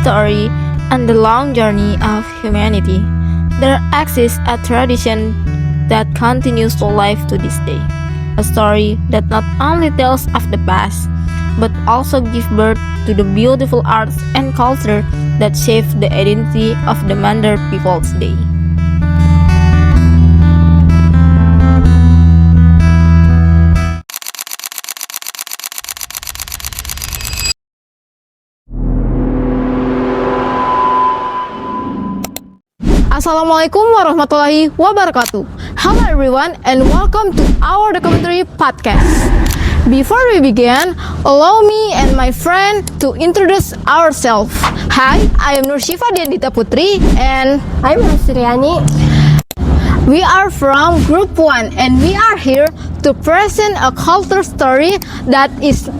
story and the long journey of humanity, there exists a tradition that continues to live to this day. A story that not only tells of the past, but also gives birth to the beautiful arts and culture that shape the identity of the Mandar people today. Assalamualaikum warahmatullahi wabarakatuh. Hello everyone and welcome to our documentary podcast. Before we begin, allow me and my friend to introduce ourselves. Hi, I am Nurshifa Diandita Putri and I'm Hasriani. we are from Group 1 and we are here to present a culture story that is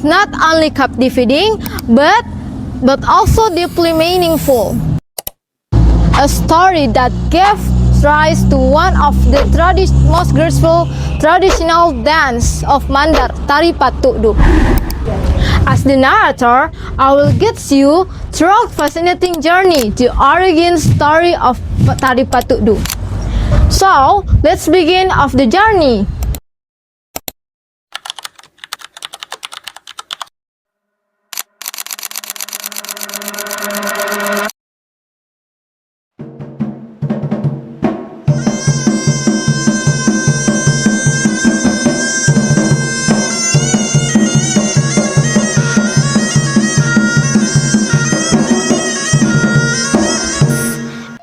not only captivating but also deeply meaningful. A story that gave rise to one of the most graceful traditional dance of Mandar, Tari Patudu. As the narrator, I will guide you through a fascinating journey to origin story of Tari Patudu. So, let's begin of the journey.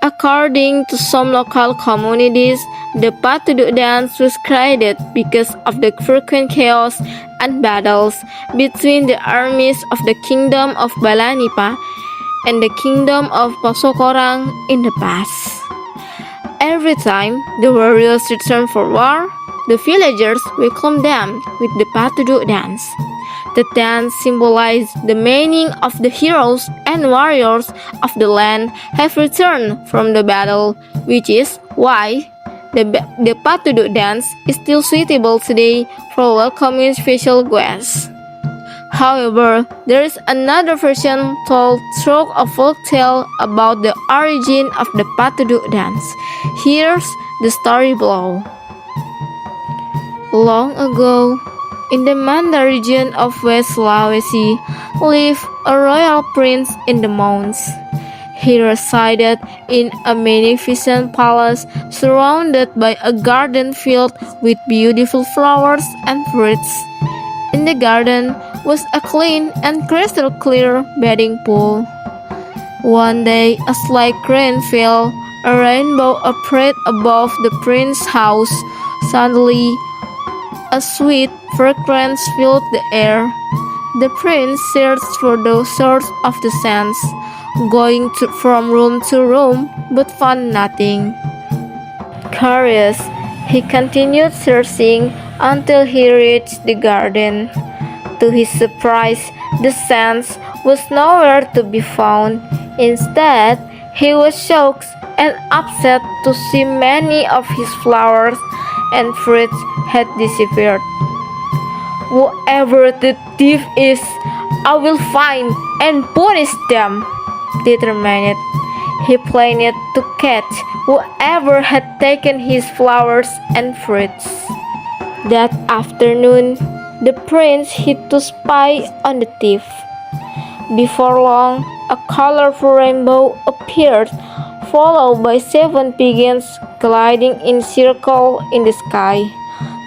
According to some local communities, the Patudu dance was created because of the frequent chaos and battles between the armies of the kingdom of Balanipa and the kingdom of Pasokorang in the past. Every time the warriors returned for war, the villagers welcomed them with the Patudu dance. The dance symbolized the meaning of the heroes and warriors of the land have returned from the battle, which is why the Patudu dance is still suitable today for welcoming special guests. However, there is another version told through a folk tale about the origin of the Patudu dance. Here's the story below. Long ago, in the Mandar region of West Sulawesi, lived a royal prince in the mountains. He resided in a magnificent palace surrounded by a garden filled with beautiful flowers and fruits. In the garden was a clean and crystal clear bathing pool. One day, a slight rain fell. A rainbow appeared above the prince's house. Suddenly, a sweet fragrance filled the air. The prince searched for the source of the scents, going from room to room, but found nothing. Curious, he continued searching until he reached the garden. To his surprise, the scent was nowhere to be found. Instead, he was shocked and upset to see many of his flowers and fruits had disappeared. Whoever the thief is, I will find and punish them. Determined, he planned to catch whoever had taken his flowers and fruits. That afternoon, the prince hid to spy on the thief. Before long, a colorful rainbow appeared, followed by 7 pigeons gliding in circle in the sky.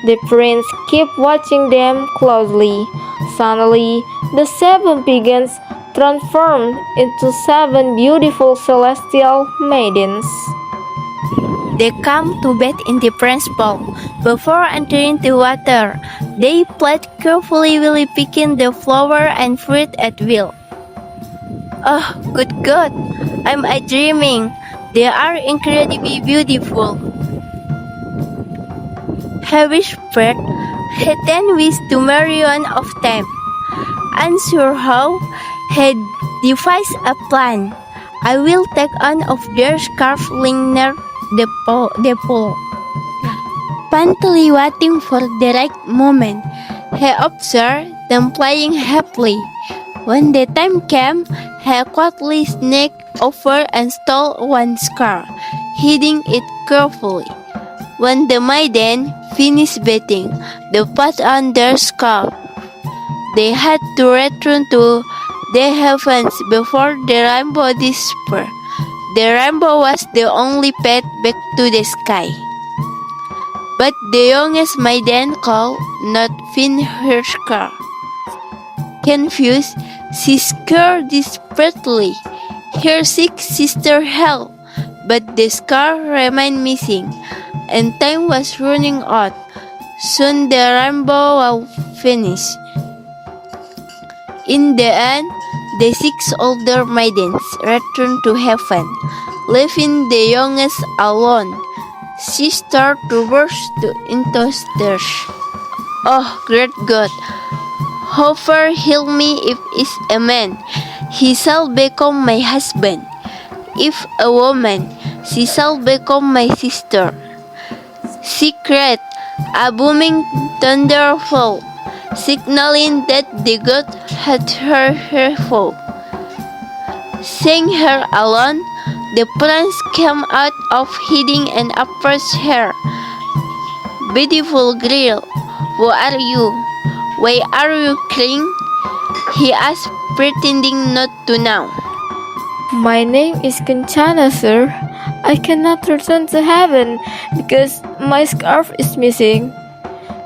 The prince kept watching them closely. Suddenly, the 7 pigeons transformed into 7 beautiful celestial maidens. They come to bathe in the prince's pool. Before entering the water, they played carefully while picking the flower and fruit at will. Oh, good God! Am I dreaming? They are incredibly beautiful. He whispered. He then wished to marry one of them. Unsure how, he devised a plan. I will take one of their scarf lying near the pool. Pantily waiting for the right moment, he observed them playing happily. When the time came, he quietly sneaked over and stole one scarf, hiding it carefully. When the maiden finished bathing, they put on their scarf. They had to return to the heavens before the rainbow disappeared. The rainbow was the only path back to the sky. But the youngest maiden could not find her scarf. Confused, she screamed desperately. Her sick sister helped, but the scarf remained missing, and time was running out. Soon the rainbow was finished. In the end, the six older maidens returned to heaven, leaving the youngest alone. She started to burst into tears. Oh, great God! However, heal me if it's a man, he shall become my husband. If a woman, she shall become my sister. She cried, a booming thunder fell, signaling that the god had heard her fall. Seeing her alone, the prince came out of hiding and approached her. Beautiful girl, who are you? Why are you crying? He asked, pretending not to know. My name is Kanchana, sir. I cannot return to heaven because my scarf is missing,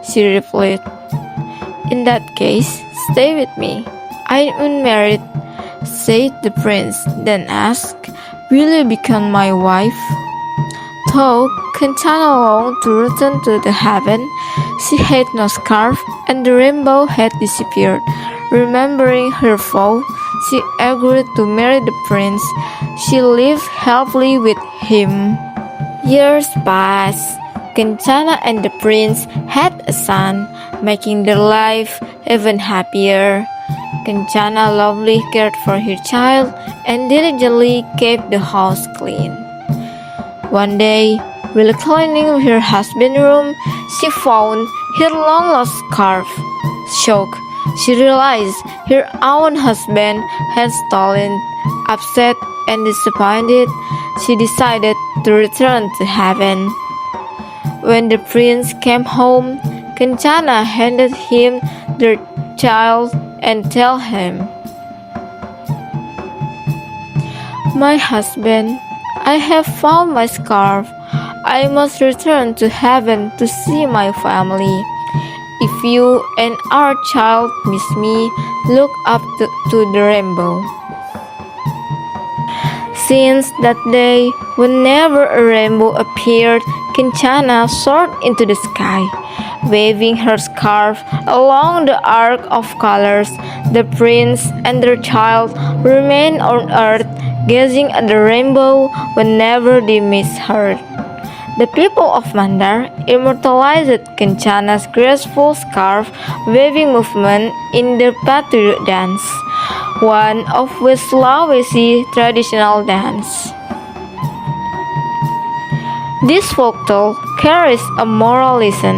she replied. In that case, stay with me. I am unmarried, said the prince, then asked, will you become my wife? Though Kanchana longed to return to the heaven, she had no scarf and the rainbow had disappeared. Remembering her vow, she agreed to marry the prince. She lived happily with him. Years passed. Kanchana and the prince had a son, making their life even happier. Kanchana lovingly cared for her child and diligently kept the house clean. One day, while cleaning her husband's room, she found her long-lost scarf. Shocked, she realized her own husband had stolen. Upset and disappointed, she decided to return to heaven. When the prince came home, Kanchana handed him the child and told him, my husband, I have found my scarf. I must return to heaven to see my family. If you and our child miss me, look up to the rainbow. Since that day, whenever a rainbow appeared, Kanchana soared into the sky, waving her scarf along the arc of colors. The prince and their child remained on earth, gazing at the rainbow whenever they missed her. The people of Mandar immortalized Kanchana's graceful scarf-waving movement in their Patriot dance, one of West Sulawesi traditional dance. This folktale carries a moral lesson,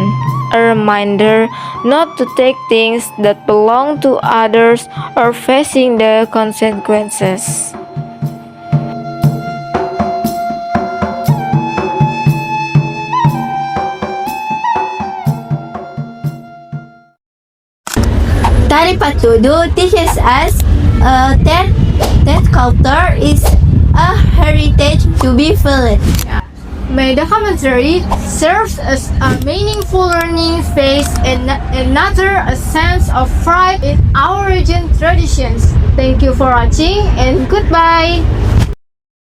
a reminder not to take things that belong to others or facing the consequences. Tari Patudu teaches us that culture is a heritage to be felt. May the commentary serves as a meaningful learning phase and another a sense of pride in our region traditions. Thank you for watching and goodbye.